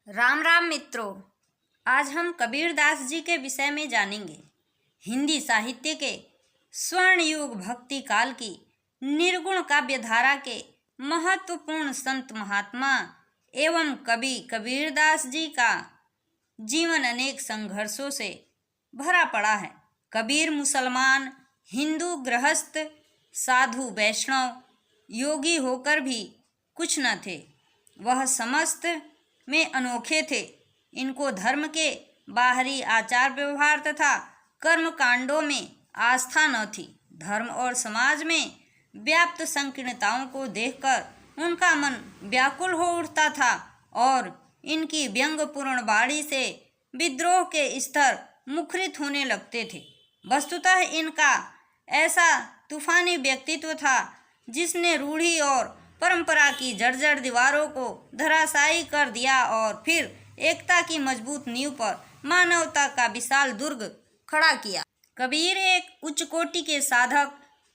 राम राम मित्रों, आज हम कबीरदास जी के विषय में जानेंगे। हिंदी साहित्य के स्वर्ण युग भक्ति काल की निर्गुण काव्य धारा के महत्वपूर्ण संत महात्मा एवं कवि कबीरदास जी का जीवन अनेक संघर्षों से भरा पड़ा है। कबीर मुसलमान, हिंदू, गृहस्थ, साधु, वैष्णव, योगी होकर भी कुछ न थे। वह समस्त में अनोखे थे। इनको धर्म के बाहरी आचार व्यवहार तथा कर्म कांडों में आस्था न थी। धर्म और समाज में व्याप्त संकीर्णताओं को देखकर उनका मन व्याकुल हो उठता था और इनकी व्यंग्यपूर्ण वाणी से विद्रोह के स्तर मुखरित होने लगते थे। वस्तुतः इनका ऐसा तूफानी व्यक्तित्व था जिसने रूढ़ी और परंपरा की जर्जर दीवारों को धराशायी कर दिया और फिर एकता की मजबूत नींव पर मानवता का विशाल दुर्ग खड़ा किया। कबीर एक उच्च कोटि के साधक,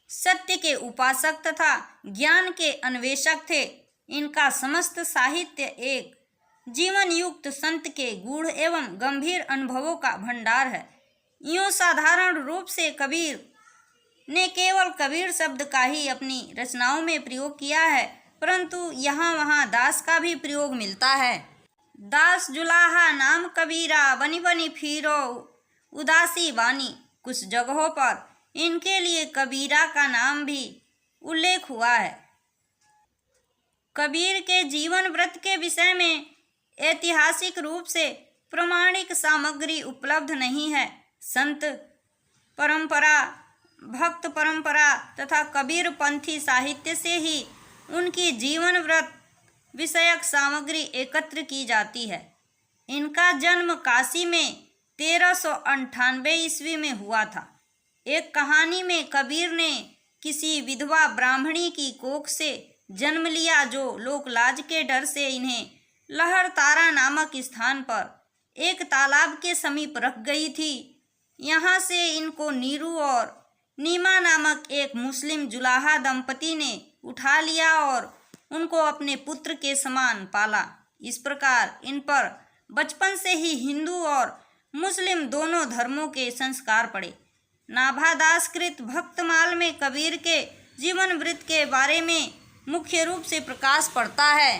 सत्य के उपासक तथा ज्ञान के अन्वेषक थे। इनका समस्त साहित्य एक जीवन युक्त संत के गूढ़ एवं गंभीर अनुभवों का भंडार है। यूँ साधारण रूप से कबीर ने केवल कबीर शब्द का ही अपनी रचनाओं में प्रयोग किया है, परंतु यहाँ वहाँ दास का भी प्रयोग मिलता है। दास जुलाहा नाम कबीरा, बनी बनी फिरो उदासी बानी। कुछ जगहों पर इनके लिए कबीरा का नाम भी उल्लेख हुआ है। कबीर के जीवन व्रत के विषय में ऐतिहासिक रूप से प्रमाणिक सामग्री उपलब्ध नहीं है। संत परंपरा, भक्त परंपरा तथा कबीर पंथी साहित्य से ही उनकी जीवन व्रत विषयक सामग्री एकत्र की जाती है। इनका जन्म काशी में 1398 ईस्वी में हुआ था। एक कहानी में कबीर ने किसी विधवा ब्राह्मणी की कोख से जन्म लिया, जो लोकलाज के डर से इन्हें लहरतारा नामक स्थान पर एक तालाब के समीप रख गई थी। यहाँ से इनको नीरू और नीमा नामक एक मुस्लिम जुलाहा दंपति ने उठा लिया और उनको अपने पुत्र के समान पाला। इस प्रकार इन पर बचपन से ही हिंदू और मुस्लिम दोनों धर्मों के संस्कार पड़े। नाभादास कृत भक्तमाल में कबीर के जीवन वृत्त के बारे में मुख्य रूप से प्रकाश पड़ता है।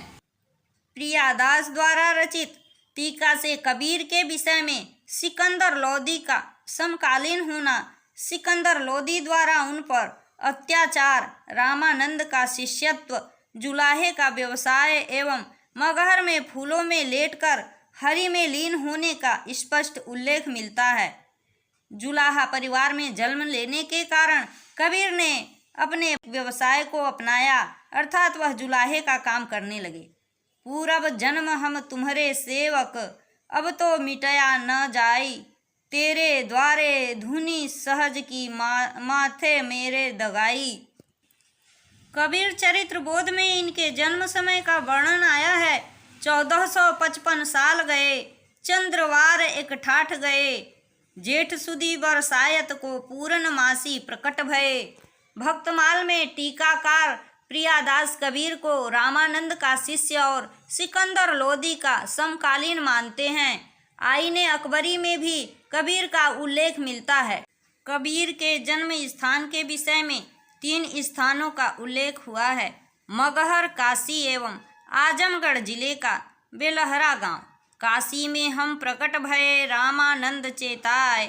प्रियादास द्वारा रचित टीका से कबीर के विषय में सिकंदर लोदी का समकालीन होना, सिकंदर लोदी द्वारा उन पर अत्याचार, रामानंद का शिष्यत्व, जुलाहे का व्यवसाय एवं मगहर में फूलों में लेटकर हरि में लीन होने का स्पष्ट उल्लेख मिलता है। जुलाहा परिवार में जन्म लेने के कारण कबीर ने अपने व्यवसाय को अपनाया, अर्थात वह जुलाहे का काम करने लगे। पूरब जन्म हम तुम्हारे सेवक, अब तो मिटया न जाई, तेरे द्वारे धुनी सहज की माथे मेरे दगाई। कबीर चरित्र बोध में इनके जन्म समय का वर्णन आया है। 1455 साल गए, चंद्रवार एक ठाठ गए, जेठ सुदी बरसायत को पूर्णमासी प्रकट भये। भक्तमाल में टीकाकार प्रियादास कबीर को रामानंद का शिष्य और सिकंदर लोदी का समकालीन मानते हैं। आईने अकबरी में भी कबीर का उल्लेख मिलता है। कबीर के जन्म स्थान के विषय में 3 स्थानों का उल्लेख हुआ है। मगहर, काशी एवं आजमगढ़ जिले का बेलहरा गांव। काशी में हम प्रकट भये, रामानंद चेताय,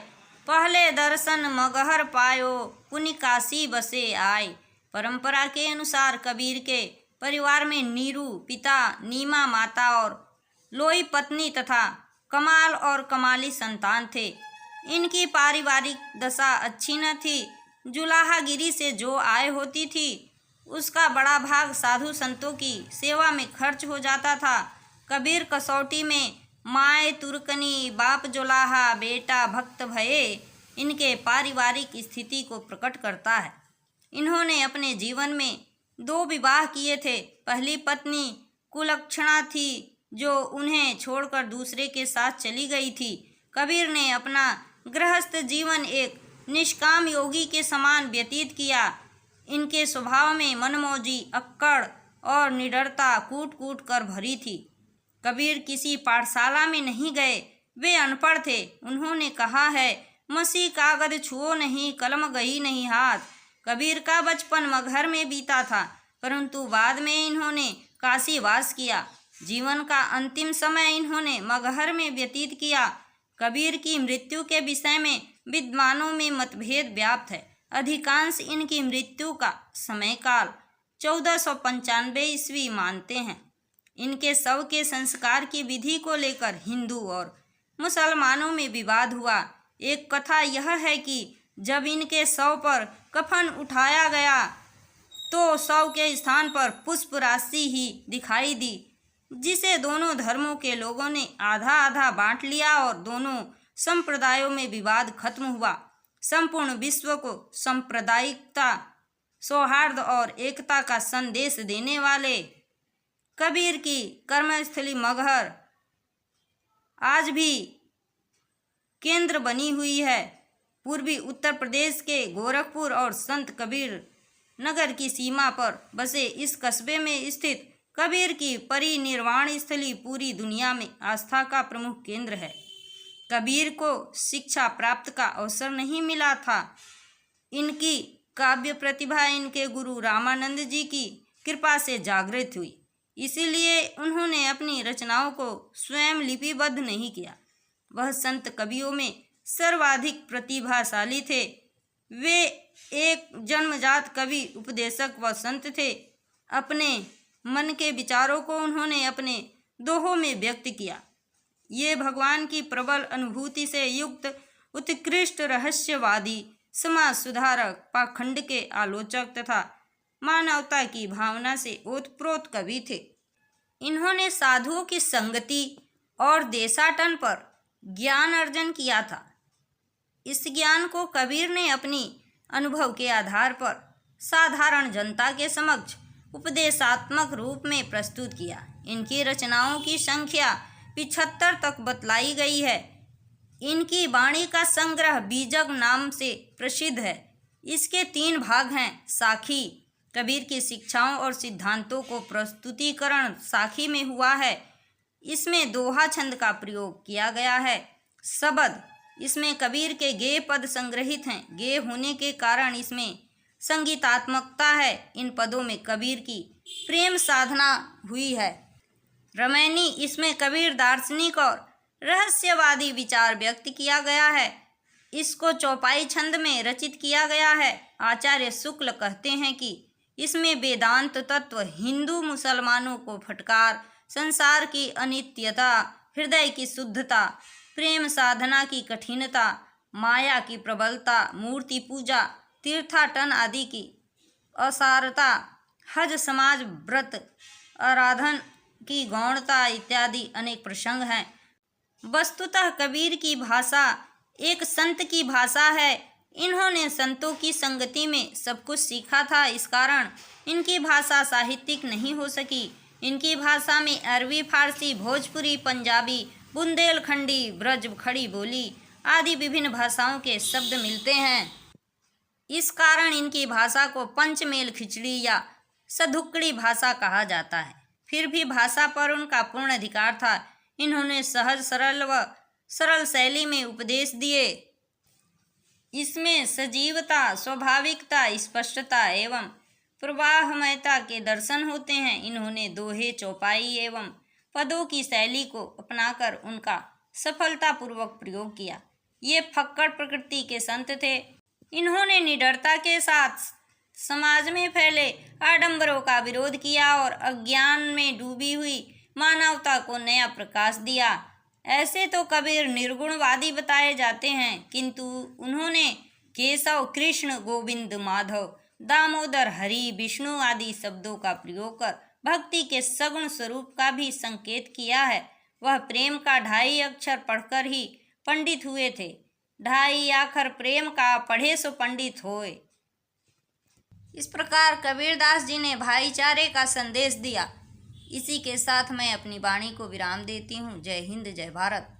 पहले दर्शन मगहर पायो, पुनि काशी बसे आए। परंपरा के अनुसार कबीर के परिवार में नीरू पिता, नीमा माता और लोई पत्नी तथा कमाल और कमाली संतान थे। इनकी पारिवारिक दशा अच्छी न थी। जुलाहागिरी से जो आय होती थी उसका बड़ा भाग साधु संतों की सेवा में खर्च हो जाता था। कबीर कसौटी में माए तुर्कनी, बाप जुलाहा, बेटा भक्त भये इनके पारिवारिक स्थिति को प्रकट करता है। इन्होंने अपने जीवन में 2 विवाह किए थे। पहली पत्नी कुलक्षणा थी, जो उन्हें छोड़कर दूसरे के साथ चली गई थी। कबीर ने अपना गृहस्थ जीवन एक निष्काम योगी के समान व्यतीत किया। इनके स्वभाव में मनमौजी, अक्कड़ और निडरता कूट कूट कर भरी थी। कबीर किसी पाठशाला में नहीं गए, वे अनपढ़ थे। उन्होंने कहा है, मसी कागज छुओ नहीं, कलम गई नहीं हाथ। कबीर का बचपन मगहर में बीता था, परंतु बाद में इन्होंने काशी वास किया। जीवन का अंतिम समय इन्होंने मगहर में व्यतीत किया। कबीर की मृत्यु के विषय में विद्वानों में मतभेद व्याप्त है। अधिकांश इनकी मृत्यु का समय काल 1495 ईस्वी मानते हैं। इनके शव के संस्कार की विधि को लेकर हिंदू और मुसलमानों में विवाद हुआ। एक कथा यह है कि जब इनके शव पर कफन उठाया गया तो शव के स्थान पर पुष्प राशि ही दिखाई दी, जिसे दोनों धर्मों के लोगों ने आधा आधा बांट लिया और दोनों संप्रदायों में विवाद खत्म हुआ। संपूर्ण विश्व को सांप्रदायिकता, सौहार्द और एकता का संदेश देने वाले कबीर की कर्मस्थली मगहर आज भी केंद्र बनी हुई है। पूर्वी उत्तर प्रदेश के गोरखपुर और संत कबीर नगर की सीमा पर बसे इस कस्बे में स्थित कबीर की परिनिर्वाण स्थली पूरी दुनिया में आस्था का प्रमुख केंद्र है। कबीर को शिक्षा प्राप्त का अवसर नहीं मिला था। इनकी काव्य प्रतिभा इनके गुरु रामानंद जी की कृपा से जागृत हुई, इसीलिए उन्होंने अपनी रचनाओं को स्वयं लिपिबद्ध नहीं किया। वह संत कवियों में सर्वाधिक प्रतिभाशाली थे। वे एक जन्मजात कवि, उपदेशक व संत थे। अपने मन के विचारों को उन्होंने अपने दोहों में व्यक्त किया। ये भगवान की प्रबल अनुभूति से युक्त उत्कृष्ट रहस्यवादी, समाज सुधारक, पाखंड के आलोचक तथा मानवता की भावना से ओतप्रोत कवि थे। इन्होंने साधुओं की संगति और देशाटन पर ज्ञान अर्जन किया था। इस ज्ञान को कबीर ने अपनी अनुभव के आधार पर साधारण जनता के समक्ष उपदेशात्मक रूप में प्रस्तुत किया। इनकी रचनाओं की संख्या 75 तक बतलाई गई है। इनकी वाणी का संग्रह बीजक नाम से प्रसिद्ध है। इसके 3 भाग हैं। साखी, कबीर की शिक्षाओं और सिद्धांतों को प्रस्तुतिकरण साखी में हुआ है। इसमें दोहा छंद का प्रयोग किया गया है। शबद, इसमें कबीर के गेय पद संग्रहित हैं। गेय होने के कारण इसमें संगीतात्मकता है। इन पदों में कबीर की प्रेम साधना हुई है। रमैनी, इसमें कबीर दार्शनिक और रहस्यवादी विचार व्यक्त किया गया है। इसको चौपाई छंद में रचित किया गया है। आचार्य शुक्ल कहते हैं कि इसमें वेदांत तत्व, हिंदू मुसलमानों को फटकार, संसार की अनित्यता, हृदय की शुद्धता, प्रेम साधना की कठिनता, माया की प्रबलता, मूर्ति पूजा, तीर्थाटन आदि की असारता, हज समाज व्रत आराधन की गौणता इत्यादि अनेक प्रसंग हैं। वस्तुतः कबीर की भाषा एक संत की भाषा है। इन्होंने संतों की संगति में सब कुछ सीखा था। इस कारण इनकी भाषा साहित्यिक नहीं हो सकी। इनकी भाषा में अरबी, फारसी, भोजपुरी, पंजाबी, बुंदेलखंडी, ब्रज, खड़ी बोली आदि विभिन्न भाषाओं के शब्द मिलते हैं। इस कारण इनकी भाषा को पंचमेल खिचड़ी या सधुक्कड़ी भाषा कहा जाता है। फिर भी भाषा पर उनका पूर्ण अधिकार था। इन्होंने सहज, सरल व सरल शैली में उपदेश दिए। इसमें सजीवता, स्वाभाविकता, स्पष्टता एवं प्रवाहमयता के दर्शन होते हैं। इन्होंने दोहे, चौपाई एवं पदों की शैली को अपनाकर उनका सफलतापूर्वक प्रयोग किया। ये फक्कड़ प्रकृति के संत थे। इन्होंने निडरता के साथ समाज में फैले आडंबरों का विरोध किया और अज्ञान में डूबी हुई मानवता को नया प्रकाश दिया। ऐसे तो कबीर निर्गुणवादी बताए जाते हैं, किंतु उन्होंने केशव, कृष्ण, गोविंद, माधव, दामोदर, हरि, विष्णु आदि शब्दों का प्रयोग कर भक्ति के सगुण स्वरूप का भी संकेत किया है। वह प्रेम का 2.5 अक्षर पढ़कर ही पंडित हुए थे। 2.5 अक्षर प्रेम का पढ़े सो पंडित होए। इस प्रकार कबीरदास जी ने भाईचारे का संदेश दिया। इसी के साथ मैं अपनी वाणी को विराम देती हूँ। जय हिंद, जय भारत।